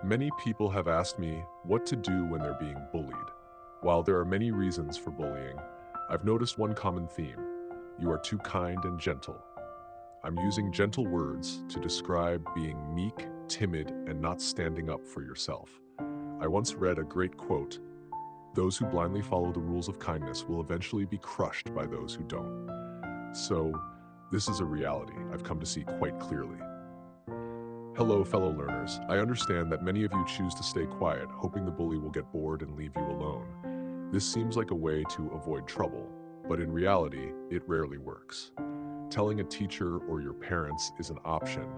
Many people have asked me what to do when they're being bullied. While there are many reasons for bullying, I've noticed one common theme. You are too kind and gentle. I'm using gentle words to describe being meek, timid, and not standing up for yourself. I once read a great quote: those who blindly follow the rules of kindness will eventually be crushed by those who don't. So, this is a reality I've come to see quite clearly. Hello, fellow learners. I understand that many of you choose to stay quiet, hoping the bully will get bored and leave you alone. This seems like a way to avoid trouble, but in reality, it rarely works. Telling a teacher or your parents is an option,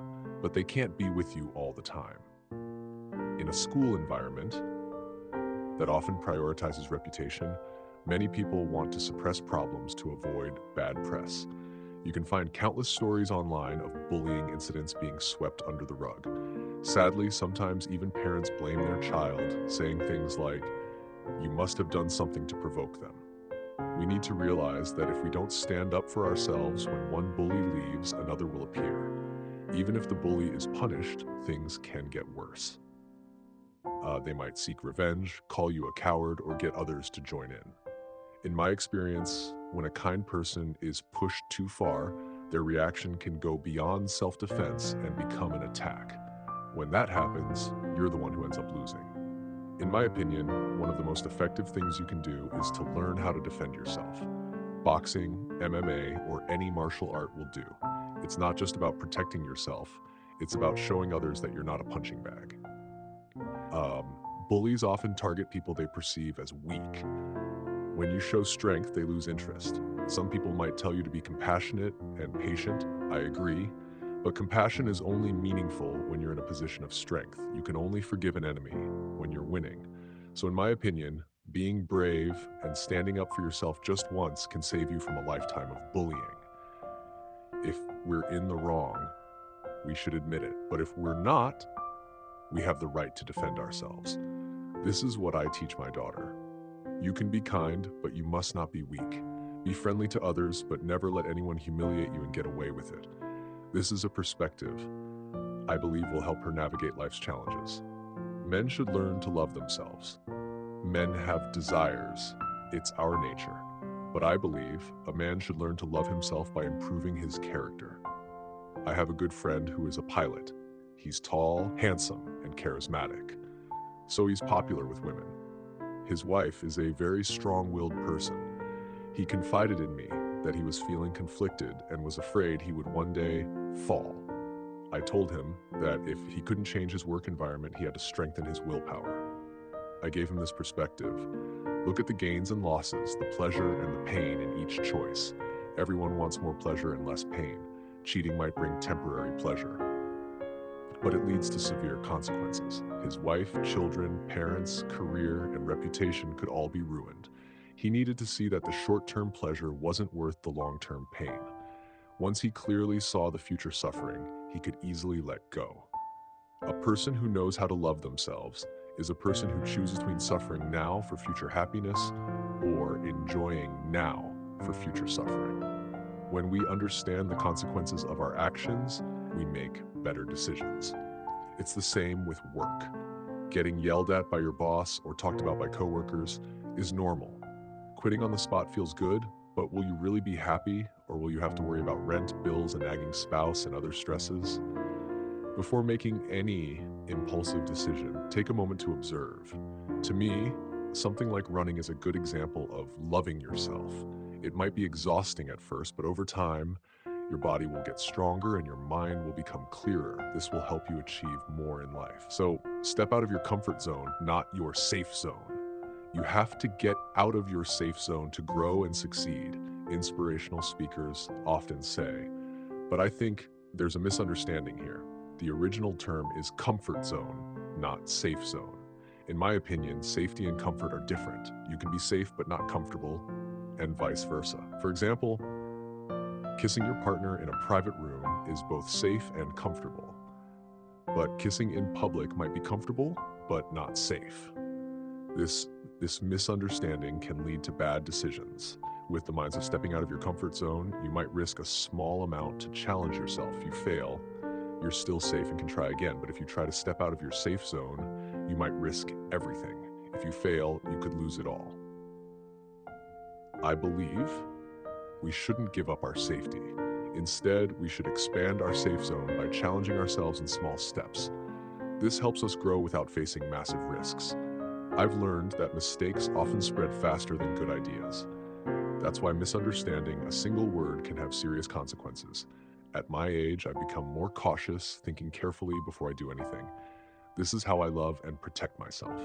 but they can't be with you all the time. In a school environment that often prioritizes reputation, many people want to suppress problems to avoid bad press. You can find countless stories online of bullying incidents being swept under the rug. Sadly, sometimes even parents blame their child, saying things like, "You must have done something to provoke them." We need to realize that if we don't stand up for ourselves when one bully leaves, another will appear. Even if the bully is punished, things can get worse. They might seek revenge, call you a coward, or get others to join in. In my experience, when a kind person is pushed too far, their reaction can go beyond self-defense and become an attack. When that happens, you're the one who ends up losing. In my opinion, one of the most effective things you can do is to learn how to defend yourself. Boxing, MMA, or any martial art will do. It's not just about protecting yourself, it's about showing others that you're not a punching bag. Bullies often target people they perceive as weak. When you show strength, they lose interest. Some people might tell you to be compassionate and patient. I agree. But compassion is only meaningful when you're in a position of strength. You can only forgive an enemy when you're winning. So in my opinion, being brave and standing up for yourself just once can save you from a lifetime of bullying. If we're in the wrong, we should admit it. But if we're not, we have the right to defend ourselves. This is what I teach my daughter. You can be kind, but you must not be weak. Be friendly to others, but never let anyone humiliate you and get away with it. This is a perspective I believe will help her navigate life's challenges. Men should learn to love themselves. Men have desires. It's our nature. But I believe a man should learn to love himself by improving his character. I have a good friend who is a pilot. He's tall, handsome, and charismatic. So he's popular with women. His wife is a very strong-willed person. He confided in me that he was feeling conflicted and was afraid he would one day fall. I told him that if he couldn't change his work environment, he had to strengthen his willpower. I gave him this perspective. Look at the gains and losses, the pleasure and the pain in each choice. Everyone wants more pleasure and less pain. Cheating might bring temporary pleasure, but it leads to severe consequences. His wife, children, parents, career, and reputation could all be ruined. He needed to see that the short-term pleasure wasn't worth the long-term pain. Once he clearly saw the future suffering, he could easily let go. A person who knows how to love themselves is a person who chooses between suffering now for future happiness or enjoying now for future suffering. When we understand the consequences of our actions, we make better decisions. It's the same with work. Getting yelled at by your boss or talked about by coworkers is normal. Quitting on the spot feels good, but will you really be happy, or will you have to worry about rent, bills, a nagging spouse, and other stresses? Before making any impulsive decision, take a moment to observe. To me, something like running is a good example of loving yourself. It might be exhausting at first, but over time, your body will get stronger and your mind will become clearer. This will help you achieve more in life. So step out of your comfort zone, not your safe zone. You have to get out of your safe zone to grow and succeed, inspirational speakers often say. But I think there's a misunderstanding here. The original term is comfort zone, not safe zone. In my opinion, safety and comfort are different. You can be safe but not comfortable, and vice versa. For example, kissing your partner in a private room is both safe and comfortable. But kissing in public might be comfortable, but not safe. This misunderstanding can lead to bad decisions. With the mindset of stepping out of your comfort zone, you might risk a small amount to challenge yourself. You fail, you're still safe and can try again. But if you try to step out of your safe zone, you might risk everything. If you fail, you could lose it all. I believe we shouldn't give up our safety. Instead, we should expand our safe zone by challenging ourselves in small steps. This helps us grow without facing massive risks. I've learned that mistakes often spread faster than good ideas. That's why misunderstanding a single word can have serious consequences. At my age, I've become more cautious, thinking carefully before I do anything. This is how I love and protect myself.